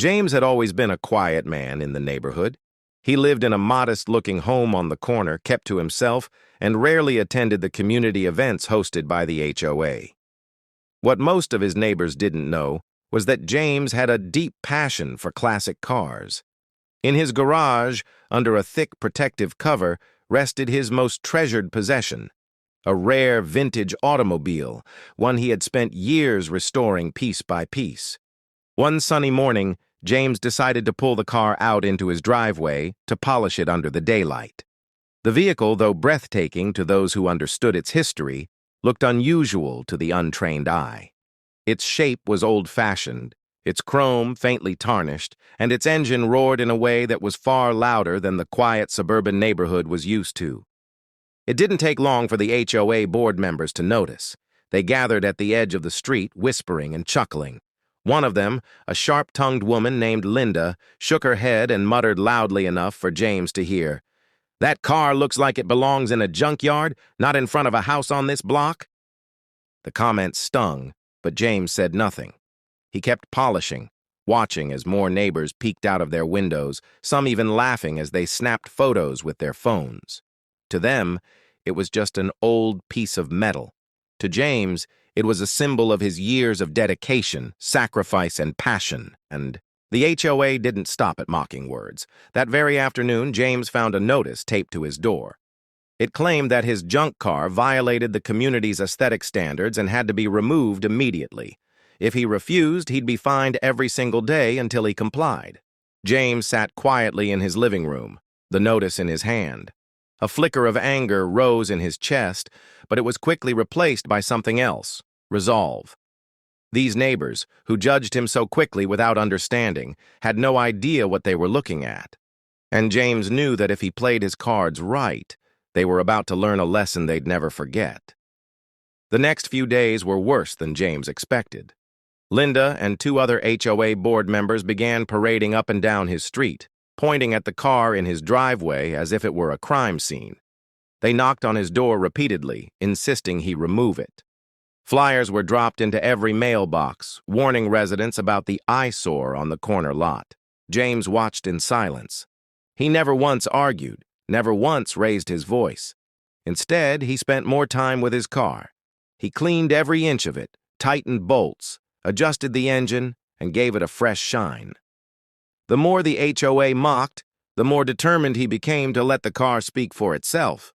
James had always been a quiet man in the neighborhood. He lived in a modest-looking home on the corner, kept to himself, and rarely attended the community events hosted by the HOA. What most of his neighbors didn't know was that James had a deep passion for classic cars. In his garage, under a thick protective cover, rested his most treasured possession, a rare vintage automobile, one he had spent years restoring piece by piece. One sunny morning, James decided to pull the car out into his driveway to polish it under the daylight. The vehicle, though breathtaking to those who understood its history, looked unusual to the untrained eye. Its shape was old-fashioned, its chrome faintly tarnished, and its engine roared in a way that was far louder than the quiet suburban neighborhood was used to. It didn't take long for the HOA board members to notice. They gathered at the edge of the street, whispering and chuckling. One of them, a sharp-tongued woman named Linda, shook her head and muttered loudly enough for James to hear, "That car looks like it belongs in a junkyard, not in front of a house on this block." The comment stung, but James said nothing. He kept polishing, watching as more neighbors peeked out of their windows, some even laughing as they snapped photos with their phones. To them, it was just an old piece of metal. To James, it was a symbol of his years of dedication, sacrifice, and passion, and the HOA didn't stop at mocking words. That very afternoon, James found a notice taped to his door. It claimed that his junk car violated the community's aesthetic standards and had to be removed immediately. If he refused, he'd be fined every single day until he complied. James sat quietly in his living room, the notice in his hand. A flicker of anger rose in his chest, but it was quickly replaced by something else, resolve. These neighbors, who judged him so quickly without understanding, had no idea what they were looking at. And James knew that if he played his cards right, they were about to learn a lesson they'd never forget. The next few days were worse than James expected. Linda and two other HOA board members began parading up and down his street, pointing at the car in his driveway as if it were a crime scene. They knocked on his door repeatedly, insisting he remove it. Flyers were dropped into every mailbox, warning residents about the eyesore on the corner lot. James watched in silence. He never once argued, never once raised his voice. Instead, he spent more time with his car. He cleaned every inch of it, tightened bolts, adjusted the engine, and gave it a fresh shine. The more the HOA mocked, the more determined he became to let the car speak for itself.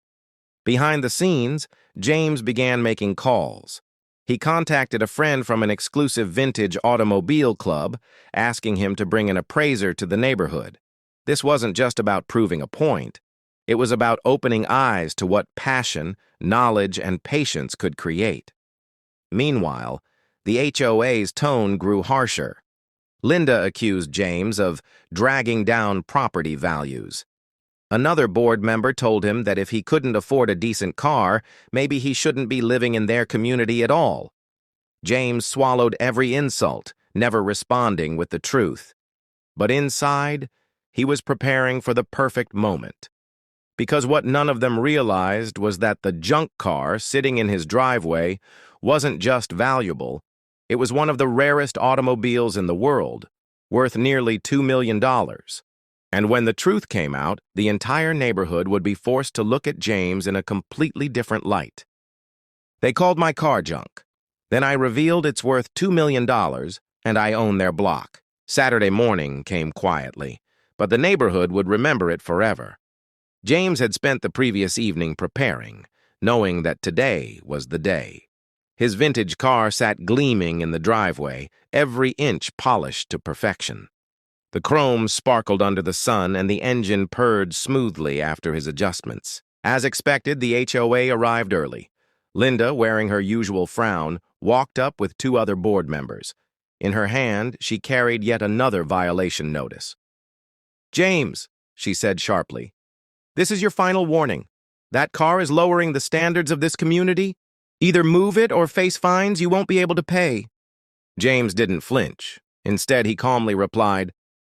Behind the scenes, James began making calls. He contacted a friend from an exclusive vintage automobile club, asking him to bring an appraiser to the neighborhood. This wasn't just about proving a point. It was about opening eyes to what passion, knowledge, and patience could create. Meanwhile, the HOA's tone grew harsher. Linda accused James of dragging down property values. Another board member told him that if he couldn't afford a decent car, maybe he shouldn't be living in their community at all. James swallowed every insult, never responding with the truth. But inside, he was preparing for the perfect moment. Because what none of them realized was that the junk car sitting in his driveway wasn't just valuable. It was one of the rarest automobiles in the world, worth nearly $2 million. And when the truth came out, the entire neighborhood would be forced to look at James in a completely different light. They called my car junk. Then I revealed it's worth $2 million, and I own their block. Saturday morning came quietly, but the neighborhood would remember it forever. James had spent the previous evening preparing, knowing that today was the day. His vintage car sat gleaming in the driveway, every inch polished to perfection. The chrome sparkled under the sun, and the engine purred smoothly after his adjustments. As expected, the HOA arrived early. Linda, wearing her usual frown, walked up with two other board members. In her hand, she carried yet another violation notice. "James," she said sharply, "this is your final warning. That car is lowering the standards of this community. Either move it or face fines you won't be able to pay." James didn't flinch. Instead, he calmly replied,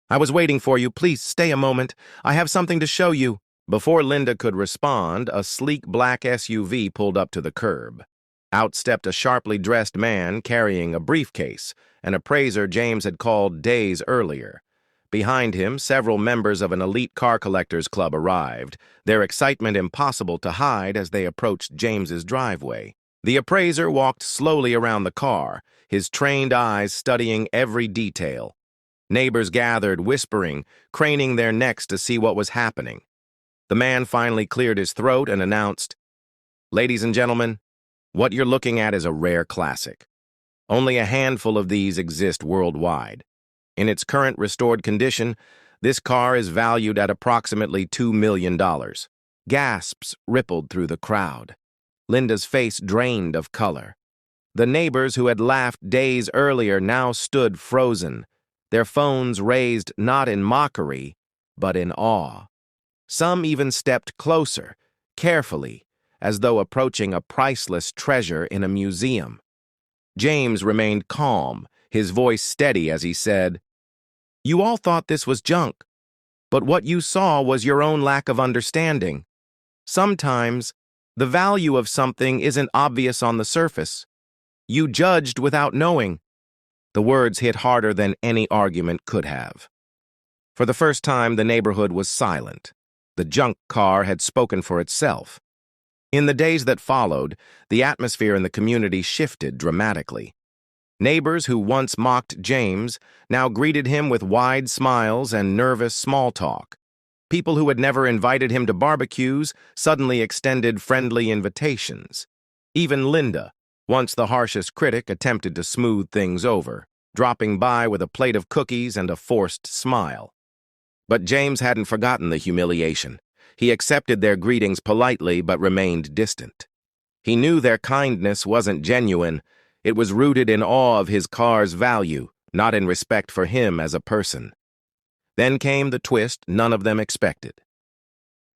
"I was waiting for you. Please stay a moment. I have something to show you." Before Linda could respond, a sleek black SUV pulled up to the curb. Out stepped a sharply dressed man carrying a briefcase, an appraiser James had called days earlier. Behind him, several members of an elite car collectors club arrived, their excitement impossible to hide as they approached James's driveway. The appraiser walked slowly around the car, his trained eyes studying every detail. Neighbors gathered, whispering, craning their necks to see what was happening. The man finally cleared his throat and announced, "Ladies and gentlemen, what you're looking at is a rare classic. Only a handful of these exist worldwide. In its current restored condition, this car is valued at approximately $2 million. Gasps rippled through the crowd. Linda's face drained of color. The neighbors who had laughed days earlier now stood frozen, their phones raised not in mockery, but in awe. Some even stepped closer, carefully, as though approaching a priceless treasure in a museum. James remained calm, his voice steady as he said, "You all thought this was junk, but what you saw was your own lack of understanding. Sometimes, the value of something isn't obvious on the surface. You judged without knowing." The words hit harder than any argument could have. For the first time, the neighborhood was silent. The junk car had spoken for itself. In the days that followed, the atmosphere in the community shifted dramatically. Neighbors who once mocked James now greeted him with wide smiles and nervous small talk. People who had never invited him to barbecues suddenly extended friendly invitations. Even Linda, once the harshest critic, attempted to smooth things over, dropping by with a plate of cookies and a forced smile. But James hadn't forgotten the humiliation. He accepted their greetings politely but remained distant. He knew their kindness wasn't genuine. It was rooted in awe of his car's value, not in respect for him as a person. Then came the twist none of them expected.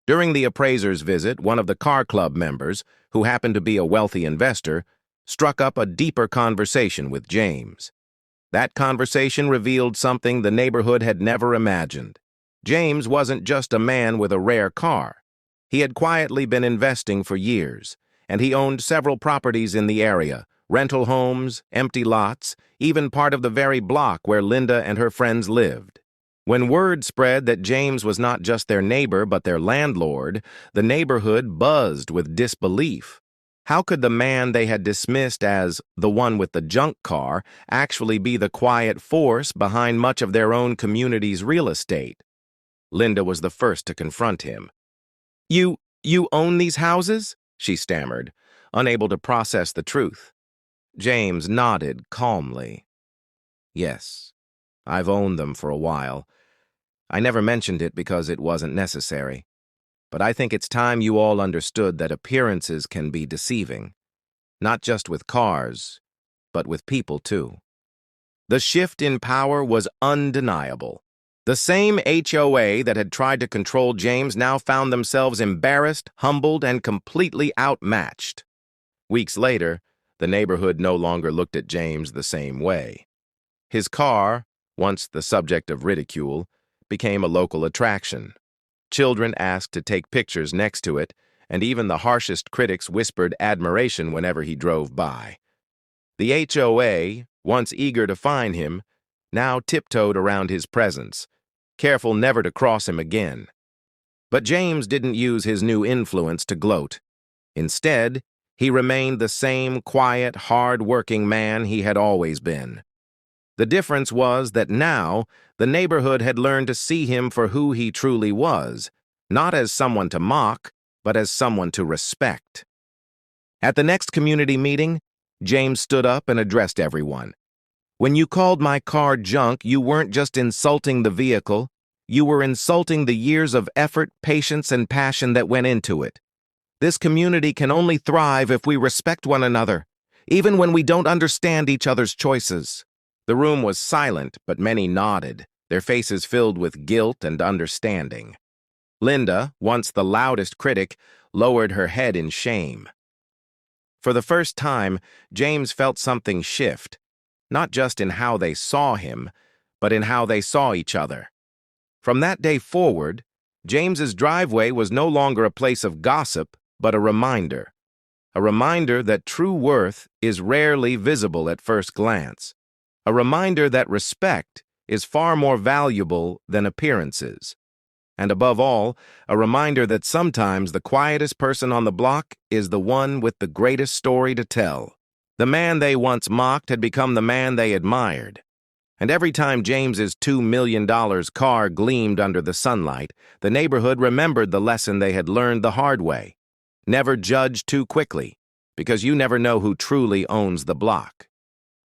During the appraiser's visit, one of the car club members, who happened to be a wealthy investor, struck up a deeper conversation with James. That conversation revealed something the neighborhood had never imagined. James wasn't just a man with a rare car. He had quietly been investing for years, and he owned several properties in the area, rental homes, empty lots, even part of the very block where Linda and her friends lived. When word spread that James was not just their neighbor but their landlord, the neighborhood buzzed with disbelief. How could the man they had dismissed as the one with the junk car actually be the quiet force behind much of their own community's real estate? Linda was the first to confront him. You own these houses?" she stammered, unable to process the truth. James nodded calmly. "Yes, I've owned them for a while. I never mentioned it because it wasn't necessary. But I think it's time you all understood that appearances can be deceiving. Not just with cars, but with people too." The shift in power was undeniable. The same HOA that had tried to control James now found themselves embarrassed, humbled, and completely outmatched. Weeks later, the neighborhood no longer looked at James the same way. His car, once the subject of ridicule, became a local attraction. Children asked to take pictures next to it, and even the harshest critics whispered admiration whenever he drove by. The HOA, once eager to fine him, now tiptoed around his presence, careful never to cross him again. But James didn't use his new influence to gloat. Instead, he remained the same quiet, hard-working man he had always been. The difference was that now the neighborhood had learned to see him for who he truly was, not as someone to mock, but as someone to respect. At the next community meeting, James stood up and addressed everyone. "When you called my car junk, you weren't just insulting the vehicle, you were insulting the years of effort, patience, and passion that went into it. This community can only thrive if we respect one another, even when we don't understand each other's choices." The room was silent, but many nodded, their faces filled with guilt and understanding. Linda, once the loudest critic, lowered her head in shame. For the first time, James felt something shift, not just in how they saw him, but in how they saw each other. From that day forward, James's driveway was no longer a place of gossip, but a reminder. A reminder that true worth is rarely visible at first glance. A reminder that respect is far more valuable than appearances. And above all, a reminder that sometimes the quietest person on the block is the one with the greatest story to tell. The man they once mocked had become the man they admired. And every time James's $2 million car gleamed under the sunlight, the neighborhood remembered the lesson they had learned the hard way. Never judge too quickly, because you never know who truly owns the block.